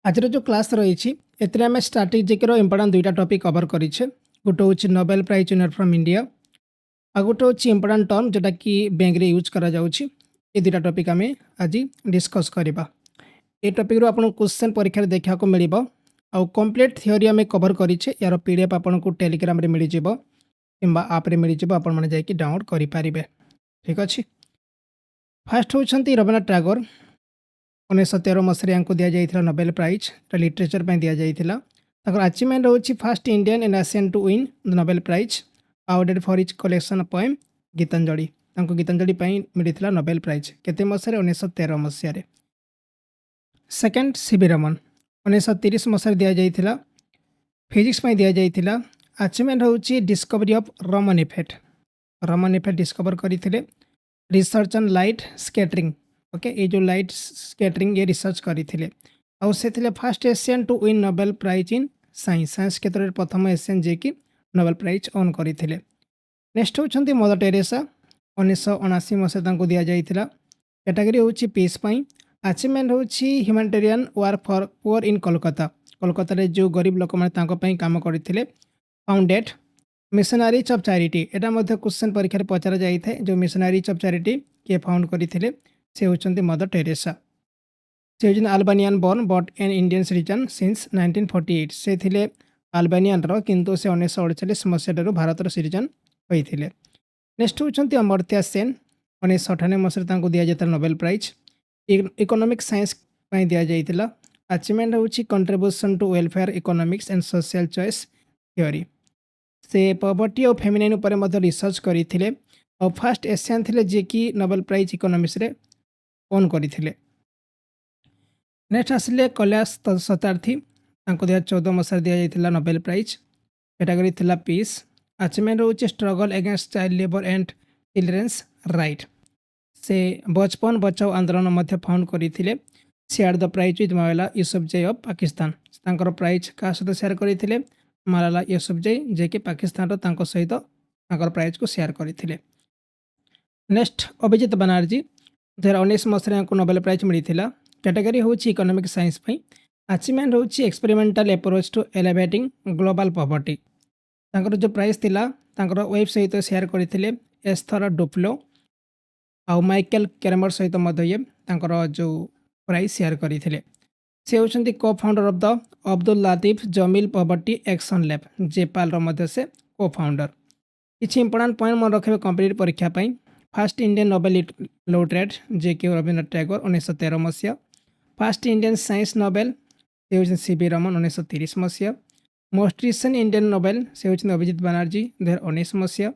ଆଜିର ଯେଉଁ କ୍ଲାସ୍ ରହିଛି ଏଥିରେ ଆମେ ଷ୍ଟ୍ରାଟେଜିକ୍ର ଇମ୍ପୋର୍ଟାଣ୍ଟ ଦୁଇଟା ଟପିକ୍ କଭର କରିଛେ। ଗୋଟେ ହେଉଛି Nobel prize winner from India, ଆଉ ଗୋଟେ ହେଉଛି ଇମ୍ପୋର୍ଟାଣ୍ଟ ଟର୍ମ ଯେଉଁଟାକି ବ୍ୟାଙ୍କରେ ୟୁଜ୍ କରାଯାଉଛି। ଏ ଦୁଇଟା ଟପିକ୍ ଆମେ ଆଜି ଡିସ୍କସ୍ କରିବା। ଏ ଟପିକ୍ରୁ ଆପଣଙ୍କୁ କ୍ୱେଶ୍ଚନ୍ ପରୀକ୍ଷାରେ ଦେଖିବାକୁ ମିଳିବ। ଆଉ କମ୍ପ୍ଲିଟ୍ ଥିଓରି ଆମେ କଭର କରିଛେ। ଏହାର PDF ଆପଣଙ୍କୁ ଟେଲିଗ୍ରାମରେ ମିଳିଯିବ କିମ୍ବା ଆପ୍ରେ ମିଳିଯିବ, ଆପଣମାନେ ଯାଇକି ଡାଉନଲୋଡ଼ କରିପାରିବେ। ଠିକ୍ ଅଛି। ଫାର୍ଷ୍ଟ ହେଉଛନ୍ତି ରବୀନ୍ଦ୍ରନାଥ ଟାଗୋର। 1913 ମସିହାରେ ୟାଙ୍କୁ ଦିଆଯାଇଥିଲା ନୋବେଲ ପ୍ରାଇଜ୍ ଲିଟରେଚର ପାଇଁ ଦିଆଯାଇଥିଲା। ତାଙ୍କର ଆଚିଭମେଣ୍ଟ ହେଉଛି first Indian in Asian to win the Nobel prize, awarded for is collection poem Gitanjali. ତାଙ୍କୁ ଗୀତାଞ୍ଜଳି ପାଇଁ ମିଳିଥିଲା ନୋବେଲ ପ୍ରାଇଜ୍ କେତେ ମସିହାରେ? 1913 ମସିହାରେ। ସେକେଣ୍ଡ ସିଭି ରମନ, 1930 ମସିହାରେ ଦିଆଯାଇଥିଲା। ଫିଜିକ୍ସ ପାଇଁ ଦିଆଯାଇଥିଲା। ଆଚିଭମେଣ୍ଟ ହେଉଛି discovery of Raman effect. Raman effect discover କରିଥିଲେ। Research on light scattering, okay, ये जो लाइट स्कैटरिंग ये रिसर्च करते आउ से first Asian to win Nobel prize in science क्षेत्र में प्रथम एशियन जे कि नोबेल प्राइज ओन करते। नेक्स्ट होती मदर टेरेसा, 1979 मसीहा दि जाता। कैटेगरी हूँ पीस पाई। अचिवमेंट हूँ humanitarian work for poor in Kolkata. Kolkata जो गरीब लोक मैंने काम करते। फाउंडेड मिशनारीज ऑफ चैरिटी, यहाँ क्वेश्चन परीक्षा पचरा जाए जो मिशनारीज ऑफ चैरिटी किए फाउंड करते से होती मदर टेरेसा। से होती Albanian born but an Indian citizen since 1948। से थे अल्बानियन किंतु से 1948 मसीह भारतर सिटीजन होते। नेक्स्ट होती अमर्त्य सेन, 1998 मसीह दि जाता नोबेल प्राइज इकोनॉमिक साइंस दि जाता। अचिवमेंट हूँ contribution to welfare economics and social choice theory. से पॉवर्टी और फेमिनिन उपर रिसर्च करते और फास्ट एशियन थे जे कि नोबेल प्राइज इकोनॉमिक्स रे ओन करते। नेक्स्ट आसिले कैलाश सत्यार्थी, 2014 मसीह दि जाता नोबेल प्राइज। कैटेगरी थिला पीस। अचिवमेंट हूँ struggle against child labour and children's right. से बचपन बचाओ आंदोलन फाउंड करते। Share the prize with Malala Yousafzai of Pakistan. तांकर प्राइज क्या सहित शेयर करते? मलाला यूसुफजई जे कि पाकिस्तान सहित प्राइज को शेयर करते। नेक्स्ट अभिजीत बनर्जी, 2019 मसीह नोबेल प्राइज मिलता। कैटेगरी हूँ इकोनॉमिक साइंस पई। अचिवमेंट हूँ experimental approach to alleviating global poverty. तांकर जो प्राइज थिला तांकर वेब सहित शेयर करते एस्थर डुफ्लो आउ माइकल कैरमर सहित ये तांकर जो प्राइज शेयर करते। से होती co founder of the Abdul Latif Jameel Poverty Action Lab, JPAL से को फाउंडर। किसी इंपोर्टाट पॉइंट मन रखे कॉम्पिटिटिव परीक्षा पाई। फास्ट इंडियन नोबेल लॉरेट जे कि रवीन्द्रनाथ टैगोर 1913 मसीहा। फास्ट इंडियन साइंस नोबेल से होती सीवी रमन 1930 मसीहा। मोस्ट रिसेंट इंडियन नोबेल से होती अभिजीत बनर्जी 2019 मसीहा।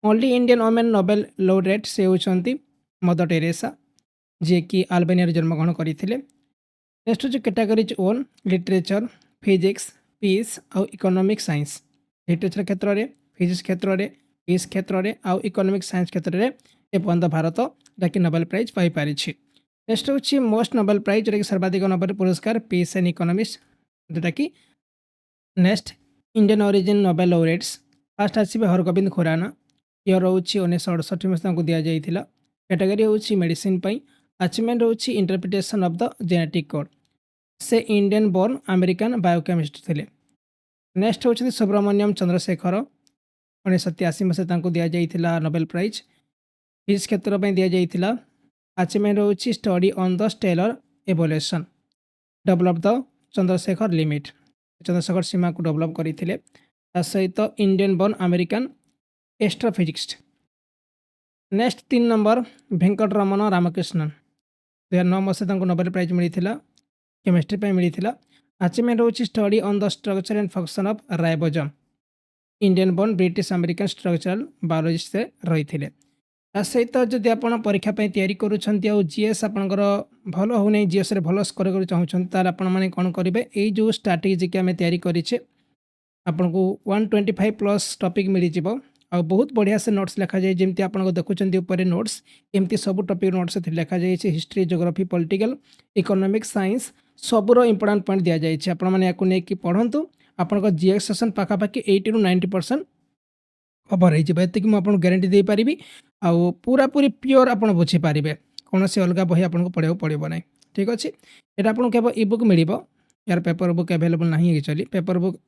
Only Indian women Nobel laureate से होती मदर टेरेसा जे कि अल्बानिया जन्मग्रहण करते। नेक्स्ट हूँ कैटेगरीज ओन लिटरेचर, फिजिक्स, पीस आउ इकोनॉमिक साइंस। लिटरेचर क्षेत्र में, फिजिक्स क्षेत्र में, पीस क्षेत्र में आउ इकोनॉमिक साइंस क्षेत्र में एपर्यंत भारत जहाँकि नोबेल प्राइज पाई। नेक्स्ट हूँ मोस्ट नोबेल प्राइज जोटा कि सर्वाधिक नोबेल पुरस्कार पीस एंड इकोनॉमिक्स, जोटा कि next Indian origin Nobel laureates. First आसवे हरगोविंद खुराना, ईयर हूँ 1968 मसीह दि जाता। कैटेगरी हूँ मेडिसिन पाई। अचिवमेंट हूँ interpretation of the genetic code. से इंडियन बोर्न अमेरिकन बायोकेमिस्ट थे। नेक्स्ट हूँ सुब्रमण्यम चंद्रशेखर, 1983 मसीह दि जाता नोबेल प्राइज फिजिक्स क्षेत्र में दि जाता। अचिवमेंट हूँ study on the stellar evolution, develop the Chandrasekhar limit. Chandrasekhar सीमा को डेवलप करते। सहित Indian born American astrophysics. Next 3 number Venkatraman Ramakrishnan, 2009 मसीह नोबेल प्राइज मिलता। केमिस्ट्री पे मिलता। अचिवमेंट हूँ study on the structure and function of ribosome. Indian born British American structural biologist से रही थे। सहित जदि आप परीक्षा तैयारी करुँच जीएस आपंकर भल हो जीएस भल स्कोर कर चाहते आपने कौन करेंगे? ये जो स्ट्राटेजी आम तैयारी करें आपन को 125 प्लस टॉपिक मिल जाव। आ बहुत बढ़िया से नोट्स लिखा जाए जमी आप देखुं नोट्स एमती सब टॉपिक नोट्स लिखा जाए। History, geography, political, economic science सबूर इंपोर्टेंट पॉइंट दि जाए। आपको पढ़ु आपन जीएस सेशन पाखापाखि 80 ରୁ 90% कवर होती मुझे गारंटी दे पारि। आउ पूरा पूरी प्योर आप बुझीपारे, कौन से अलग बही आपको पढ़ाई पड़ो ना। ठीक अच्छे, यहाँ आपको केवल इ बुक मिल यार पेपर बुक अवेलेबल नहीं एक्चुअली पेपर बुक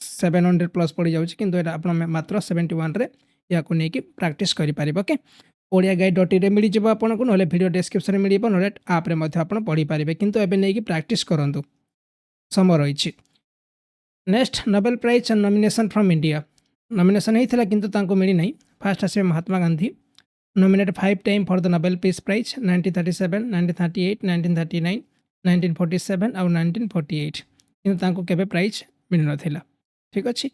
700 प्लस पड़ जाऊँ किंतु एटा आपण मात्र 71 रे या को नेकी प्रैक्टिस करि पारिबो okay Odia guide dot in रे मिली जिवो आपनको नले वीडियो डिस्क्रिप्शन में मिलिबो नले ऐप रे मध्ये आपण पढ़ी पारिबे किंतु एबे नेकी प्रैक्टिस करंतु समय रहिछि next Nobel prize and nomination from India nomination होता किंतु तांको मिली नहीं फास्ट आसे Mahatma Gandhi nominated 5 times for the Nobel Peace Prize 1937, 1938, 1939, 1947 और 1948 किंतु तांको केबे प्राइज मिल नथिला ठीक अछि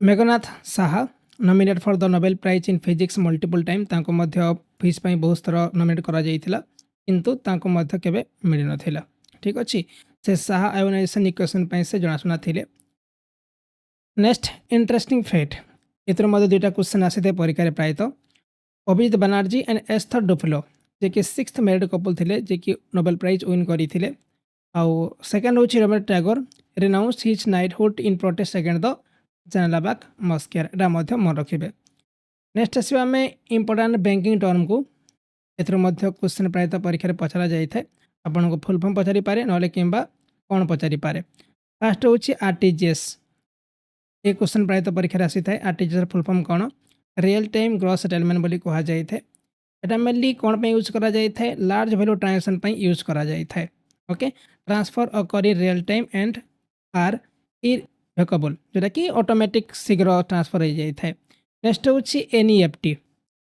Meghnad Saha nominate for the Nobel prize in physics multiple time तांको मध्य फिज पई बहुत थर नॉमिनेट करा जाइथिला किंतु तांको मध्य केबे मिल नथिला ठीक अछि से साहा आयोनाइजेशन इक्वेशन पई से जणासुना थिले नेक्स्ट इंटरेस्टिंग फैक्ट इतर मध्य दुईटा क्वेश्चन आसी थे परीक्षा प्रायतः Abhijit Banerjee and Esther Duflo जे कि 6th मैरिड कपल थे जे कि नोबेल प्राइज विन करते आउ सेकेंड हूँ रॉबर्ट Tagore renounce his knighthood in protest against the Jallianwala massacre एटा मन रखिए नेक्स्ट आसवा आम इंपोर्टाट बैंकिंग टर्म को एथर क्वेश्चन प्रायतः परीक्षा पचरा जाए आपन को फुल फॉर्म पचारि पारे ना कि कौन पचारि पारे फास्ट हूँ आरटीजीएस ये क्वेश्चन प्रायतः परीक्षा आसी था आरटीजीएस फुल फॉर्म कौन रियल टाइम ग्रॉस सेटलमेंट बोली कहा जाए एटा मेनली कौन पे यूज करा जाए लार्ज वैल्यू ट्रांजैक्शन पे यूज करा जाए okay transfer occur in real time and are irrevocable जोटा कि ऑटोमेटिक शीघ्र ट्रांसफर हो जाए नेक्स्ट हूँ एनईएफटी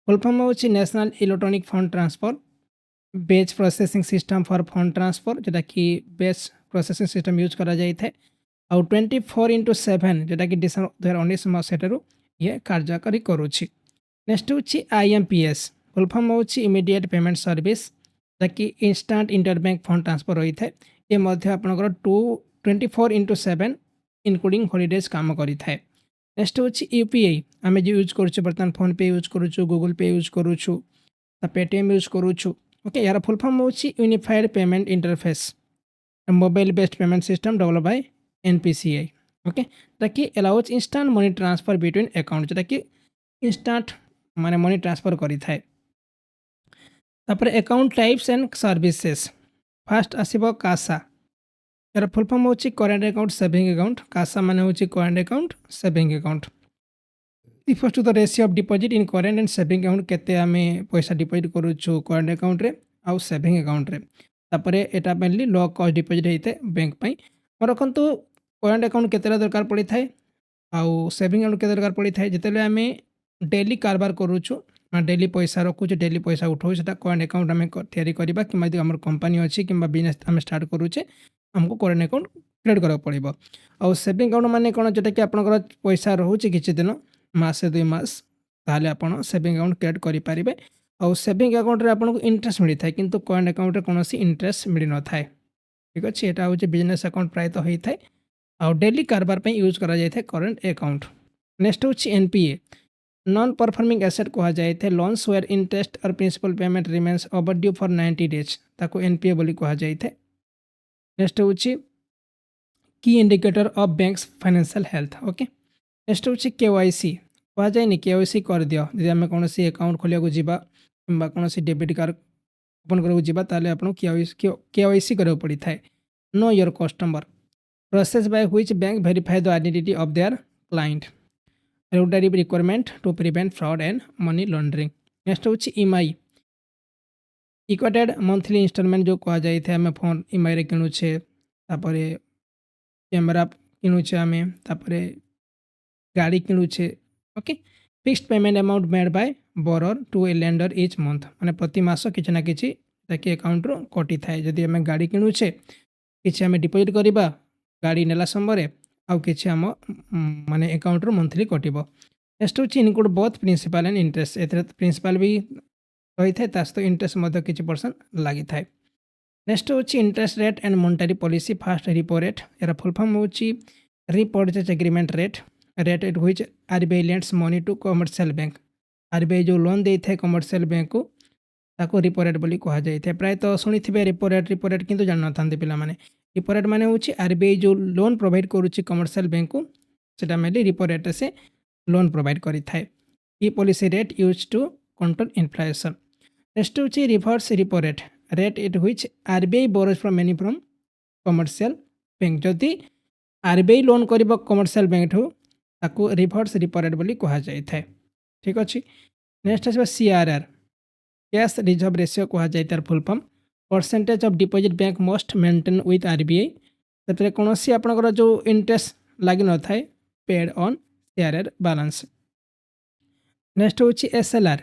फुल फॉर्म हूँ national electronic fund transfer batch processing system for fund transfer जोटा कि बेच प्रोसेसिंग सिस्टम यूज करा जाए आउ 24/7 जोटा कि डिसेम्बर 2019 मसीह ये कार्यकारी करुच्ची नेक्स्ट हूँ आईएमपीएस फुल फॉर्म हूँ इमीडिएट पेमेंट सर्विस ताकि इंस्टांट इंटरबैंक फंड ट्रांसफर होता है ये आपंकर 24/7 इनक्लूडिंग हॉलीडेज काम करें नेक्स्ट हूँ यूपीआई आम जो यूज करुँ बर्तमान फोन पे यूज करुँ गूगल पे यूज करुँ पेटीएम यूज करुँ ओके यार फुल फॉर्म हूँ unified payment interface mobile based payment system develop by NPCI okay ताकि allows instant money transfer between account जोटा कि इंस्टांट माने मनी ट्रांसफर करि थाए तापर account types and services first आसीबो कासा यार फुल फॉर्म होची current account saving account CASA माने होची current account saving account refers to the ratio of deposit in current and saving account केते आमे पैसा डिपॉजिट करूछु करेंट अकाउंट रे आउ सेविंग अकाउंट रे तापर एटा मेनली लो कॉस्ट डिपॉजिट हेते बैंक पई रखंतु करेंट अकाउंट केते दरकार पड़ी थाए आउ सेविंग अकाउंट केते दरकार पड़ी थाए जेतेले आमे डेली कारबार करूछु डेली पैसा रखुछु डेली पैसा उठाऊ सेटा करेंट अकाउंट आमे तैयारी करबा कि यदि हमर कंपनी अछि कि बिजनेस आमे स्टार्ट करूचे हमको करेंट अकाउंट क्रिएट करा पड़िबो आउ सेविंग अकाउंट माने कोन जेटा कि आपनकर पैसा रहूची किछि दिन मासे 2 मास ताले आपण सेविंग अकाउंट क्रिएट करि पारिबे आउ सेविंग अकाउंट रे आपनको इंटरेस्ट मिलि थाए किंतु करेंट अकाउंट रे कोनोसी इंटरेस्ट मिलि न थाए ठीक अछि एटा होची बिजनेस अकाउंट प्राय तो होई थाए आउ डेली कारबार पे यूज करा जाए थे करेंट अकाउंट नेक्स्ट हूँ एनपीए नॉन परफॉर्मिंग एसेट कहा जाए थे लोन्स वेयर इंटरेस्ट और principal payment remains overdue for 90 days ताको एनपीए बोली कहा जाए थे नेक्स्ट हूँ key indicator of banks financial health okay next हूँ केवाईसी कहा जाए केवाईसी कर दियो यदि आम कौन अकाउंट खोलिया जावा कि कौन डेबिट कार्ड ओपन करा जावा ताले आपन केवाईसी करा पड़ी थाए know your customer process by which bank verify the identity of their client regulatory requirement to prevent fraud and money laundering next हूँ ईएमआई इक्वेटेड मंथली इंस्टॉलमेंट जो कहा जाए थे आम फोन ईएमआई रे किणुचे तापर कैमरा किणुचे आम तापर गाड़ी किणुचे okay fixed payment amount made by borrower to a lender each month माने प्रति मास किछि ना किछि ताकि अकाउंट रो कटि थाए जदि आम गाड़ी किणुचे किछि आम डिपॉजिट करबा गाड़ी नेला समय आउ किछि आम माने अकाउंट रो मंथली कटिबो नेक्स्ट हूँ include both principal and interest एथरे प्रिंसिपल भी रही थाए तासतो इंटरेस्ट मध्य किछि परसेंट लागि थाए नेक्स्ट हूँ interest rate and monetary policy first repo rate यार फुल फॉर्म हूँ repurchase agreement rate rate at which RBI lends money to commercial bank RBI जो लोन दे थाए कमर्शियल बैंक को ताको रिपो रेट बोली कहा जाए थे प्राय तो शुणी रिपो रेट किंतु जान नथांती पिला माने रिपो रेट माने होची आरबीआई जो लोन प्रोवाइड करुच्ची कमर्शियल बैंक को सेटा मेनली रिपो रेट से लोन प्रोवाइड करि थाए ई policy rate use to control inflation next होची reverse repo rate rate at which RBI borrows from money from commercial bank जदि आरबीआई लोन कर कमर्शियल बैंक ठू ताकू रिवर्स रिपो रेट बोली कहा जाए। ठीक अच्छे। नेक्स्ट आस सीआरआर कैश रिजर्व रेशियो कहा जाए तार full form percentage of deposit bank must maintain with RBI से कौन सी आपंकर जो इंटरेस्ट लगी न थाए paid on CRR balance. Next हूँ एसएलआर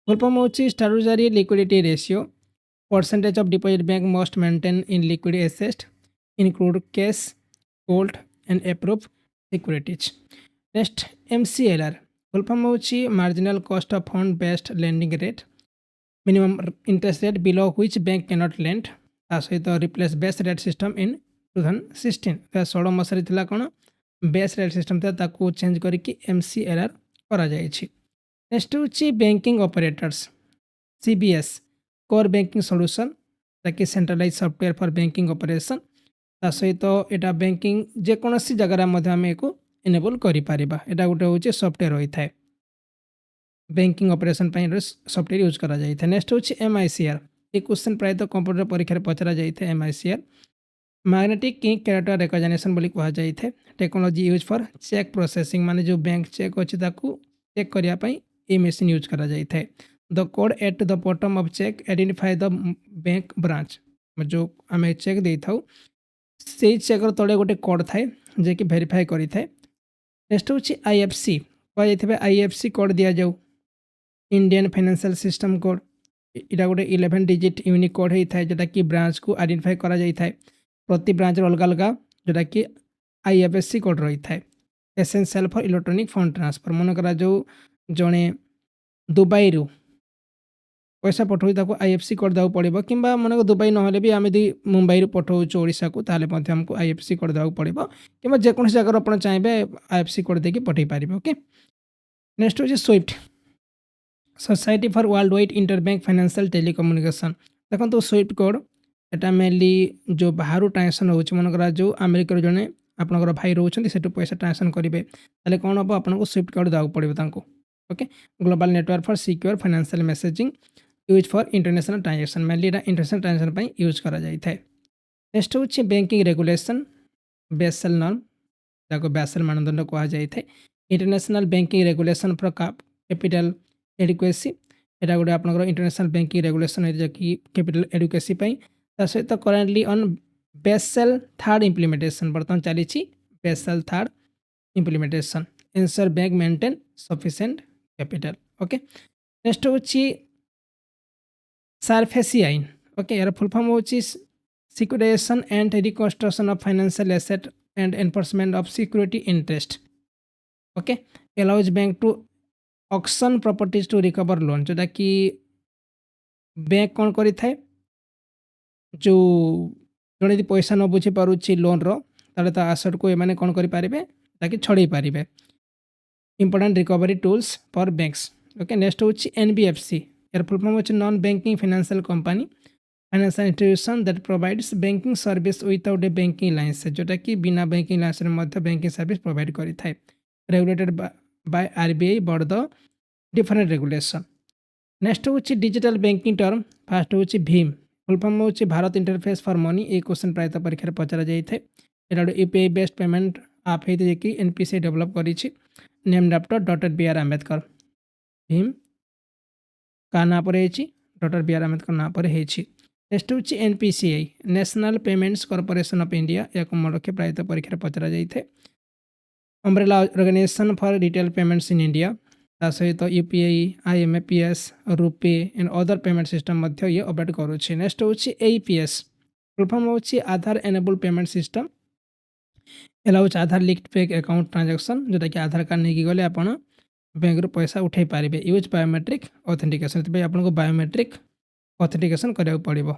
फुल फॉर्म हूँ statutory liquidity ratio percentage of deposit bank must maintain in liquid asset include cash gold and approve securities. Next MCLR full form हूँ marginal cost of fund based lending rate minimum interest rate below which bank cannot lend ता सहित replace base rate system in 2016 16 मसीह थी कौन base rate system था change करके MCLR करा जायछि। नेक्स्ट हूँ banking operators CBS core banking solution ताकि centralise software for banking operation ता सहित एटा बैंकिंग जेकोसी जगार आम एक इनेबल करें एटा गोटे हूँ सॉफ्टवेयर होता है बैंकिंग ऑपरेशन सॉफ्टवेयर यूज करा जाए। नेक्स्ट हूँ एमआईसीआर ये क्वेश्चन प्रायतः कंप्यूटर परीक्षा पचरा जाए एमआईसीआर मैग्नेटिक कैरेक्टर रिकग्निशन बोली कहा जाए technology use for cheque processing माने जो बैंक चेक अच्छी चेक करने ये मशीन यूज करा जाए। The code at the bottom of cheque identify the bank branch जो आम चेक दे था से चेक तले गोटे कोड थाए जे कि वेरीफाई करें। नेक्स्ट हूँ आईएफसी कह आईएफसी कोड दि जाऊ इंडियन फाइनेंशियल सिस्टम कोड यहाँ गोटे 11 डिजिट यूनिक कोड होता है जोटा कि ब्रांच को आइडेंटिफाई करा जाए प्रति ब्रांच अलग अलग जोटा कि आईएफएससी कोड रही है essential for electronic fund transfer मन करा जो जड़े दुबई रु पैसा पठाऊ ताको आईएफसी कोड देवाक पड़ो कि मन को दुबई ना भी आम यदि मुंबई पठाऊँ ओडिशा को ताले आमको आईएफसी कोड देवाक पड़ो कि जेको जगह आप चाहिए आईएफसी कोड देके पठे पारे। ओके। नेक्स्ट हूँ Swift society for world wide interbank financial telecommunication देखो स्विफ्ट कोड एटा मेनली जो बाहर ट्रांजेक्शन हो मनकर जो अमेरिकार जड़े आपंकर भाई रोचे से पैसा ट्रांजेक्शन करेंगे ताले कौन हम आपको स्विफ्ट कोड देवाक पड़ो। Okay. Global network for secure financial messaging use for international transaction mainly international transaction use करा जाए। नेक्स्ट हूँ बैंकिंग रेगुलेशन बेसल नॉर्म जहाँ बेसल मानदंड कहा जाए international banking regulation for capital adequacy यहाँ गोटे आप इंटरनेशनल बैंकिंग रेगुलेशन है कि कैपिटल एडुकेसी सहित currently on Basel third implementation बर्तमान चली Basel third implementation ensure bank maintain sufficient capital. Okay. Next हूँ सार्फेसी आइन ओके यार फुल फॉर्म हूँ securitisation and reconstruction of financial asset and enforcement of security interest. Okay. Allows bank to auction properties to recover loan जोटा कि bank कौन करी थाए जो जड़े यदि पैसा न बुझी पारुछि लोन रो ताले ता आसेट को एमाने कौन करि पारिबे ताकि छड़े पारिबे important recovery tools for banks. Okay. Next हूँ एनबीएफसी यार फुल फॉर्म हूँ non banking financial company financial institution that provides banking service without a banking licence जोटा कि बिना banking licence banking service provide करि थाए regulated by RBI board the different regulation. Next हूँ digital banking term fast हूँ भीम full form हूँ Bharat interface for money ये क्वेश्चन प्रायतः परीक्षा पचरा जाए यहाँ गोटे यूपीआई बेस्ड पेमेंट आप होती कि एनपीसीआई डेवलप करी named after doctor B R Ambedkar भीम का ना पर डॉक्टर बी आर आम्बेडकर ना पर। नेक्स्ट हूँ NPCI national payments corporation of India या मन रखे प्रायतः परीक्षा पचरा जाए umbrella organisation for retail payments in India सहित UPI IMPS RuPay and other payment system ये अपडेट करुच्छे। नेक्स्ट हूँ एईपीएस फुल फॉर्म हूँ Aadhaar enable payment system allows Aadhaar linked bank account transaction जोटा कि आधार कार्ड नहीं गले आप बैंक रू पैसा उठे पारे यूज बायोमेट्रिक ऑथेंटिकेशन आपको बायोमेट्रिक ऑथेंटिकेशन करा पड़ो।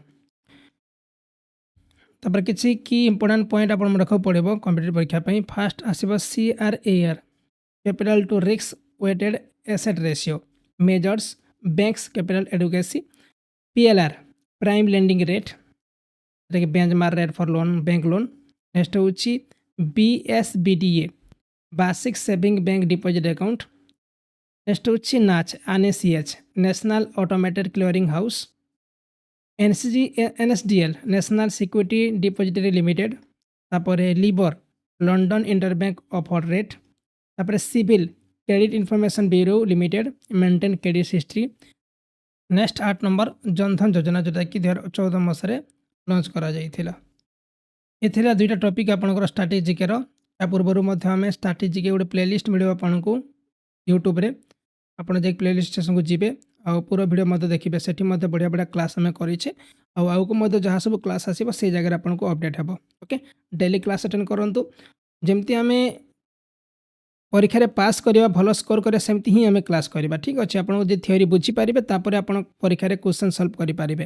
तापर किसी की इंपोर्टेंट पॉइंट आप रखा पड़ो कॉम्पिटिटिव परीक्षा फास्ट आसो CRAR capital to risk weighted asset ratio measures banks capital adequacy PLR prime lending rate benchmark rate for loan bank loan. Next हूँ BSBDA basic saving bank deposit account. Next हूँ NACH NACH national automated clearing house NSDL national security depository limited, तापर LIBOR London interbank offer rate, तापर CIBIL credit information bureau limited maintain credit history. Next 8 number Jan Dhan Yojana जोटा कि 2014 मसीह launch करा जाइथिला। एथिरा दुईटा topic आपनकर strategy जिके रो या पूर्व आम स्ट्रैटेजी जिके गोटे प्लेलिस्ट मिले आपको यूट्यूब रे आपड़ जा प्लेलिस्ट सेक्शन को जीवे आ पूरा वीडियो मत देखिए सेठी मत बढ़िया बढ़िया क्लास आम करें आउ को जहाँ सब क्लास आसो से जगह आपको अपडेट हे। ओके डेली क्लास अटेंड करूँ जमती आम परीक्षा पास करवा भल स्कोर करा सेमती ही आम क्लास करवा। ठीक अच्छे आपको जो थ्योरी बुझीपारे तापर आप परीक्षा क्वेश्चन सल्व करेंगे।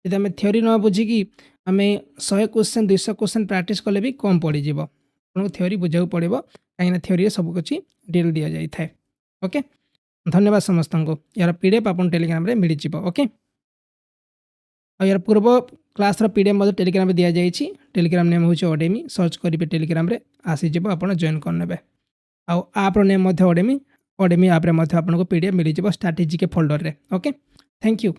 यदि आम थ्योरी न बुझिकी आम 100 क्वेश्चन 200 क्वेश्चन प्रैक्टिस कले भी कम पड़ज आपको थ्योरी बुझा पड़ो कहीं थ्योरी सब कुछ डिटेल दि जाए। ओके धन्यवाद समस्त को। यार पीडीएफ आप टेलीग्राम रे मिल जाए। ओके यार पूर्व क्लास पीडीएफ टेलीग्राम दि जाए। टेलीग्राम नेम हूँ अडेमी सर्च करेंगे टेलीग्राम रे आसीज आप जॉइन करने आप्र नेम अडेमी अडेमी आप्रे आपको पीडीएफ मिल जाए स्ट्रैटेजी के फोल्डर रे। Okay thank you.